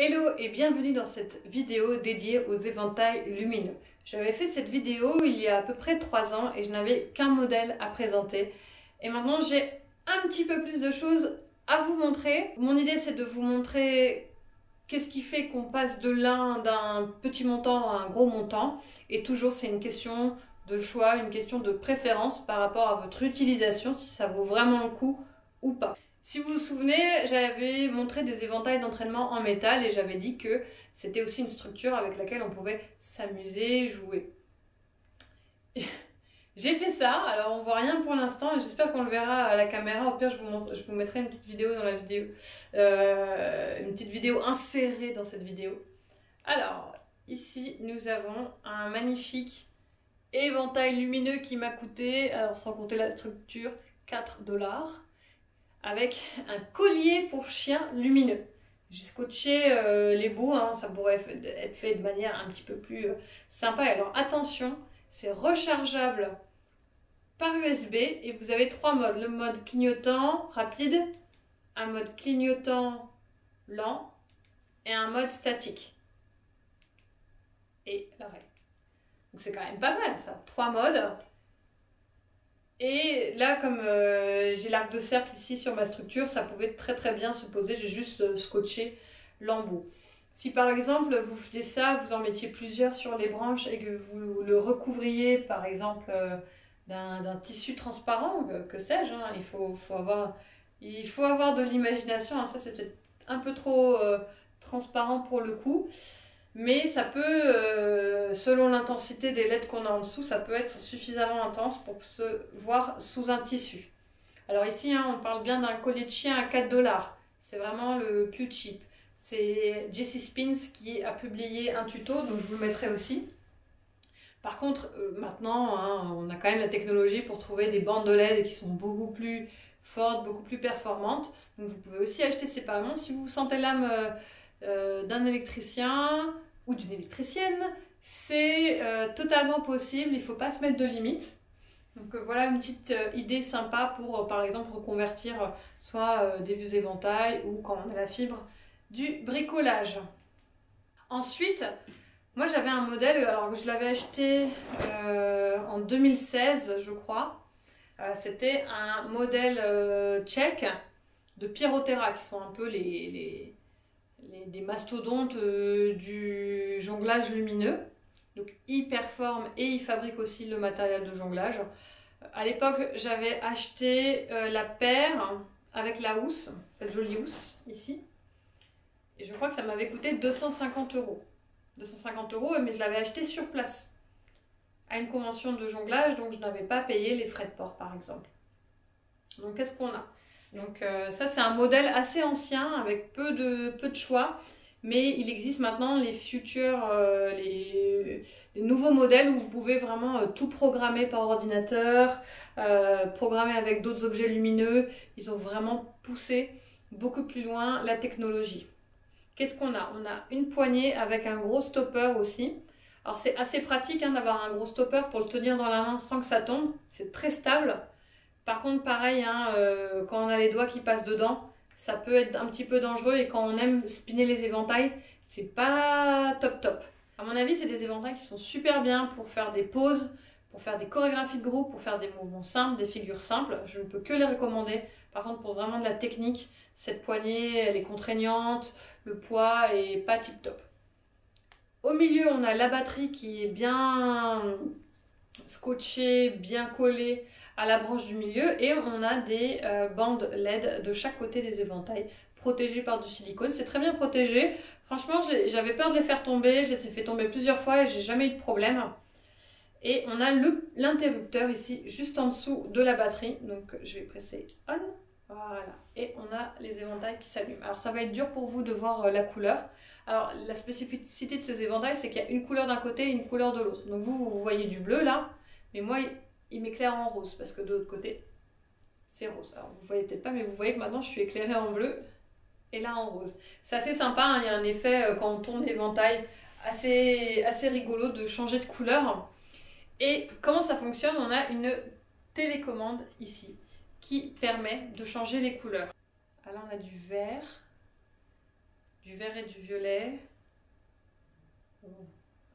Hello et bienvenue dans cette vidéo dédiée aux éventails lumineux. J'avais fait cette vidéo il y a à peu près 3 ans et je n'avais qu'un modèle à présenter. Et maintenant j'ai un petit peu plus de choses à vous montrer. Mon idée c'est de vous montrer qu'est-ce qui fait qu'on passe de l'un d'un petit montant à un gros montant. Et toujours c'est une question de choix, une question de préférence par rapport à votre utilisation, si ça vaut vraiment le coup ou pas. Si vous vous souvenez, j'avais montré des éventails d'entraînement en métal et j'avais dit que c'était aussi une structure avec laquelle on pouvait s'amuser, jouer. J'ai fait ça, alors on voit rien pour l'instant et j'espère qu'on le verra à la caméra. Au pire, je vous mettrai une petite vidéo dans la vidéo, une petite vidéo insérée dans cette vidéo. Alors, ici, nous avons un magnifique éventail lumineux qui m'a coûté, alors sans compter la structure, 4 $. Avec un collier pour chien lumineux. J'ai scotché les bouts, hein, ça pourrait être fait de manière un petit peu plus sympa. Alors attention, c'est rechargeable par USB et vous avez 3 modes. Le mode clignotant rapide, un mode clignotant lent et un mode statique. Et l'arrêt. Donc c'est quand même pas mal ça, 3 modes. Et là, comme j'ai l'arc de cercle ici sur ma structure, ça pouvait très bien se poser. J'ai juste scotché l'embout. Si par exemple vous faisiez ça, vous en mettiez plusieurs sur les branches et que vous le recouvriez par exemple d'un tissu transparent, que sais-je, hein, il faut avoir de l'imagination. Hein, ça c'est peut-être un peu trop transparent pour le coup. Mais ça peut, selon l'intensité des LED qu'on a en dessous, ça peut être suffisamment intense pour se voir sous un tissu. Alors ici, hein, on parle bien d'un collier de chien à 4 $. C'est vraiment le plus cheap. C'est Jessie Spins qui a publié un tuto, donc je vous le mettrai aussi. Par contre, maintenant, hein, on a quand même la technologie pour trouver des bandes de LED qui sont beaucoup plus fortes, beaucoup plus performantes. Donc vous pouvez aussi acheter séparément si vous sentez l'âme d'un électricien ou d'une électricienne, c'est totalement possible, il ne faut pas se mettre de limites. Donc voilà une petite idée sympa pour par exemple reconvertir soit des vieux éventails ou quand on a la fibre du bricolage. Ensuite, moi j'avais un modèle, alors je l'avais acheté en 2016 je crois. C'était un modèle tchèque de Pyroterra qui sont un peu des mastodontes du jonglage lumineux. Donc ils performent et ils fabriquent aussi le matériel de jonglage. À l'époque, j'avais acheté la paire avec la housse, cette jolie housse ici. Et je crois que ça m'avait coûté 250 €. 250 €, mais je l'avais acheté sur place à une convention de jonglage, donc je n'avais pas payé les frais de port par exemple. Donc qu'est-ce qu'on a ? Donc ça c'est un modèle assez ancien avec peu de choix, mais il existe maintenant les futurs, les nouveaux modèles où vous pouvez vraiment tout programmer par ordinateur, programmer avec d'autres objets lumineux. Ils ont vraiment poussé beaucoup plus loin la technologie. Qu'est-ce qu'on a ? On a une poignée avec un gros stopper aussi. Alors c'est assez pratique hein, d'avoir un gros stopper pour le tenir dans la main sans que ça tombe, c'est très stable. Par contre, pareil, hein, quand on a les doigts qui passent dedans, ça peut être un petit peu dangereux et quand on aime spinner les éventails, c'est pas top. À mon avis, c'est des éventails qui sont super bien pour faire des poses, pour faire des chorégraphies de groupe, pour faire des mouvements simples, des figures simples. Je ne peux que les recommander. Par contre, pour vraiment de la technique, cette poignée, elle est contraignante, le poids est pas tip top. Au milieu, on a la batterie qui est bien scotchée, bien collée à la branche du milieu et on a des bandes LED de chaque côté des éventails protégées par du silicone. C'est très bien protégé. Franchement, j'avais peur de les faire tomber. Je les ai fait tomber plusieurs fois et j'ai jamais eu de problème. Et on a l'interrupteur ici, juste en dessous de la batterie. Donc, je vais presser on. Voilà. Et on a les éventails qui s'allument. Alors, ça va être dur pour vous de voir la couleur. Alors, la spécificité de ces éventails, c'est qu'il y a une couleur d'un côté et une couleur de l'autre. Donc, vous voyez du bleu là. Mais moi, il m'éclaire en rose parce que de l'autre côté, c'est rose. Alors, vous voyez peut-être pas, mais vous voyez que maintenant, je suis éclairée en bleu et là en rose. C'est assez sympa, hein, il y a un effet quand on tourne l'éventail assez rigolo de changer de couleur. Et comment ça fonctionne ? On a une télécommande ici qui permet de changer les couleurs. Alors, on a du vert, du vert et du violet.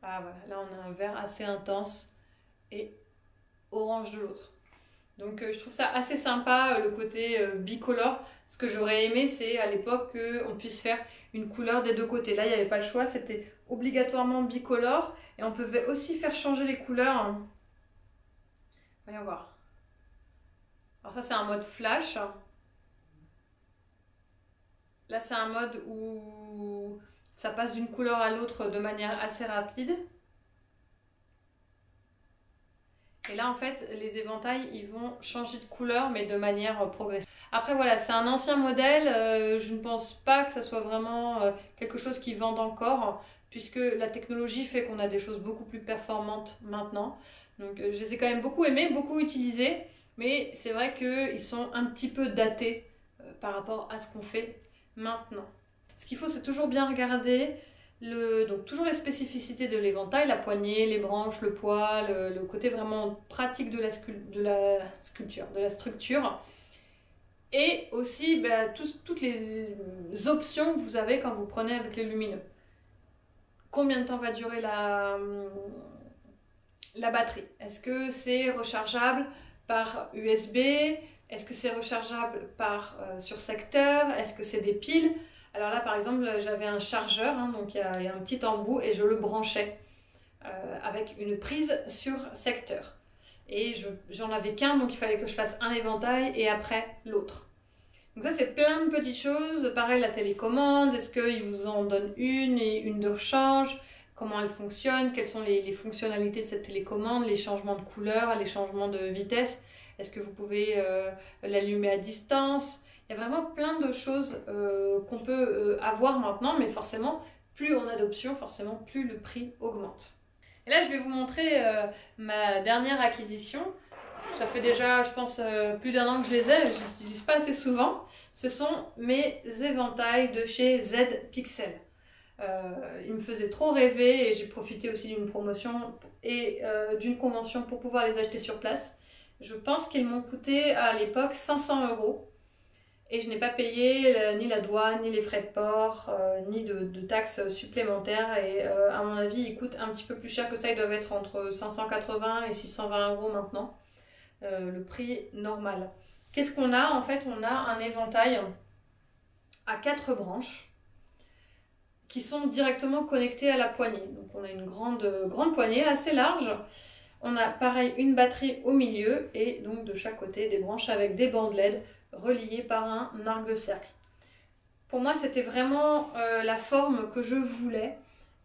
Ah voilà, là on a un vert assez intense et orange de l'autre. Donc je trouve ça assez sympa le côté bicolore. Ce que j'aurais aimé, c'est à l'époque qu'on puisse faire une couleur des deux côtés. Là il n'y avait pas le choix, c'était obligatoirement bicolore et on pouvait aussi faire changer les couleurs. Voyons voir. Alors ça c'est un mode flash. Là c'est un mode où ça passe d'une couleur à l'autre de manière assez rapide. Et là en fait les éventails ils vont changer de couleur mais de manière progressive. Après voilà, c'est un ancien modèle, je ne pense pas que ça soit vraiment quelque chose qui vende encore, puisque la technologie fait qu'on a des choses beaucoup plus performantes maintenant. Donc je les ai quand même beaucoup aimés, beaucoup utilisés, mais c'est vrai qu'ils sont un petit peu datés par rapport à ce qu'on fait maintenant. Ce qu'il faut, c'est toujours bien regarder donc toujours les spécificités de l'éventail, la poignée, les branches, le poids, le côté vraiment pratique de la sculpture, de la structure. Et aussi toutes les options que vous avez quand vous prenez avec les lumineux. Combien de temps va durer la batterie? Est-ce que c'est rechargeable par USB? Est-ce que c'est rechargeable sur secteur? Est-ce que c'est des piles? Alors là par exemple j'avais un chargeur, hein, donc il y a un petit embout et je le branchais avec une prise sur secteur. Et j'en avais qu'un, donc il fallait que je fasse un éventail et après l'autre. Donc ça c'est plein de petites choses. Pareil la télécommande, est-ce qu'ils vous en donnent une et une de rechange? Comment elle fonctionne? Quelles sont les fonctionnalités de cette télécommande? Les changements de couleur, les changements de vitesse? Est-ce que vous pouvez l'allumer à distance? Il y a vraiment plein de choses qu'on peut avoir maintenant, mais forcément, plus on a d'options, forcément, plus le prix augmente. Et là, je vais vous montrer ma dernière acquisition. Ça fait déjà, je pense, plus d'un an que je les ai, je ne les utilise pas assez souvent. Ce sont mes éventails de chez Z Pixel. Ils me faisaient trop rêver et j'ai profité aussi d'une promotion et d'une convention pour pouvoir les acheter sur place. Je pense qu'ils m'ont coûté à l'époque 500 €. Et je n'ai pas payé ni la douane, ni les frais de port, ni de taxes supplémentaires. Et à mon avis, ils coûtent un petit peu plus cher que ça. Ils doivent être entre 580 et 620 € maintenant. Le prix normal. Qu'est-ce qu'on a? En fait, on a un éventail à 4 branches qui sont directement connectées à la poignée. Donc on a une grande poignée assez large. On a pareil une batterie au milieu et donc de chaque côté des branches avec des bandes LED reliées par un arc de cercle. Pour moi c'était vraiment la forme que je voulais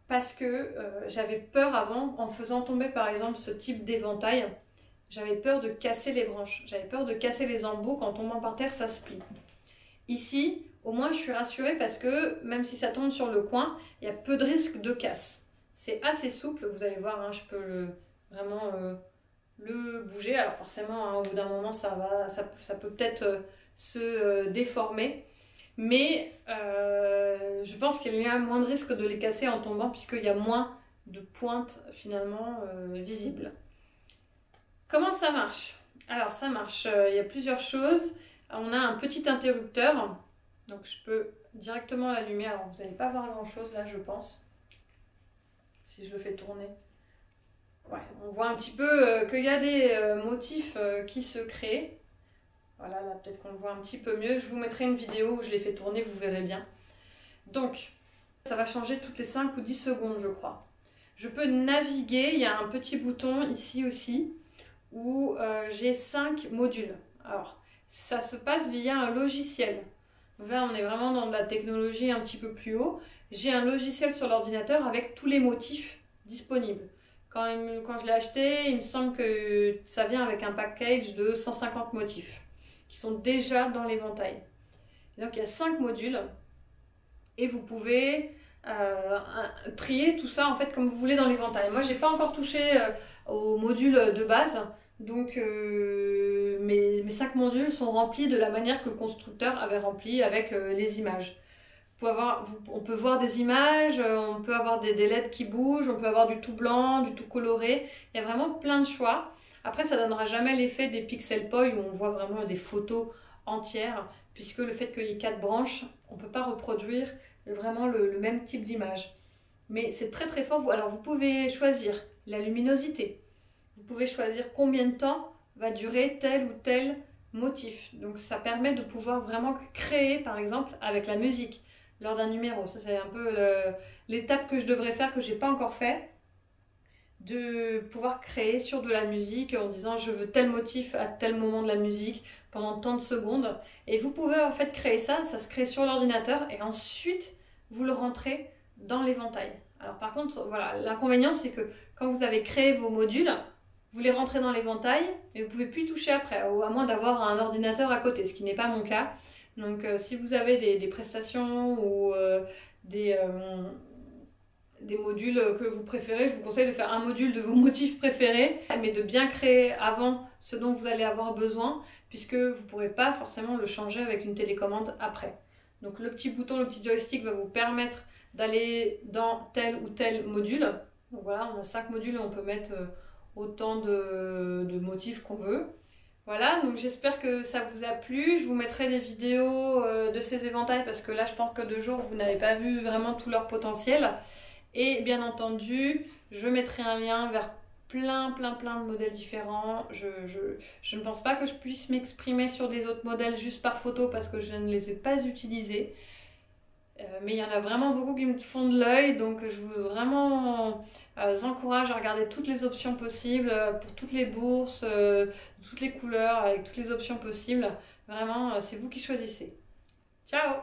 parce que j'avais peur avant, en faisant tomber par exemple ce type d'éventail, j'avais peur de casser les branches, j'avais peur de casser les embouts, qu'en tombant par terre ça se plie. Ici au moins je suis rassurée parce que même si ça tombe sur le coin, il y a peu de risque de casse. C'est assez souple, vous allez voir, hein, je peux vraiment le bouger. Alors forcément, hein, au bout d'un moment, ça peut peut-être se déformer. Mais je pense qu'il y a moins de risque de les casser en tombant puisqu'il y a moins de pointes finalement visibles. Comment ça marche? Alors ça marche, il y a plusieurs choses. On a un petit interrupteur. Donc je peux directement l'allumer. Alors vous n'allez pas voir grand chose là je pense. Si je le fais tourner. Ouais, on voit un petit peu qu'il y a des motifs qui se créent. Voilà, là peut-être qu'on le voit un petit peu mieux. Je vous mettrai une vidéo où je les fais tourner, vous verrez bien. Donc, ça va changer toutes les 5 ou 10 secondes, je crois. Je peux naviguer, il y a un petit bouton ici aussi, où j'ai 5 modules. Alors, ça se passe via un logiciel. Donc là, on est vraiment dans de la technologie un petit peu plus haut. J'ai un logiciel sur l'ordinateur avec tous les motifs disponibles. Quand je l'ai acheté, il me semble que ça vient avec un package de 150 motifs qui sont déjà dans l'éventail. Donc il y a 5 modules et vous pouvez trier tout ça en fait comme vous voulez dans l'éventail. Moi, j'ai pas encore touché au module de base, donc mes 5 modules sont remplis de la manière que le constructeur avait rempli avec les images. On peut voir des images, on peut avoir des LED qui bougent, on peut avoir du tout blanc, du tout coloré. Il y a vraiment plein de choix. Après, ça ne donnera jamais l'effet des pixel point où on voit vraiment des photos entières, puisque le fait qu'il y ait 4 branches, on ne peut pas reproduire vraiment le même type d'image. Mais c'est très très fort. Alors vous pouvez choisir la luminosité. Vous pouvez choisir combien de temps va durer tel ou tel motif. Donc ça permet de pouvoir vraiment créer, par exemple, avec la musique lors d'un numéro. Ça c'est un peu l'étape que je devrais faire, que je n'ai pas encore fait. De pouvoir créer sur de la musique en disant je veux tel motif à tel moment de la musique pendant tant de secondes. Et vous pouvez en fait créer ça, ça se crée sur l'ordinateur et ensuite vous le rentrez dans l'éventail. Alors par contre, voilà, l'inconvénient c'est que quand vous avez créé vos modules, vous les rentrez dans l'éventail et vous ne pouvez plus y toucher après, à moins d'avoir un ordinateur à côté, ce qui n'est pas mon cas. Donc si vous avez des prestations ou des modules que vous préférez, je vous conseille de faire un module de vos motifs préférés, mais de bien créer avant ce dont vous allez avoir besoin, puisque vous ne pourrez pas forcément le changer avec une télécommande après. Donc le petit bouton, le petit joystick va vous permettre d'aller dans tel ou tel module. Donc voilà, on a 5 modules et on peut mettre autant de motifs qu'on veut. Voilà, donc j'espère que ça vous a plu. Je vous mettrai des vidéos de ces éventails parce que là je pense que de jour vous n'avez pas vu vraiment tout leur potentiel. Et bien entendu, je mettrai un lien vers plein de modèles différents. Je ne pense pas que je puisse m'exprimer sur des autres modèles juste par photo parce que je ne les ai pas utilisés. Mais il y en a vraiment beaucoup qui me font de l'œil, donc je vous vraiment encourage à regarder toutes les options possibles pour toutes les bourses, toutes les couleurs, avec toutes les options possibles. Vraiment, c'est vous qui choisissez. Ciao!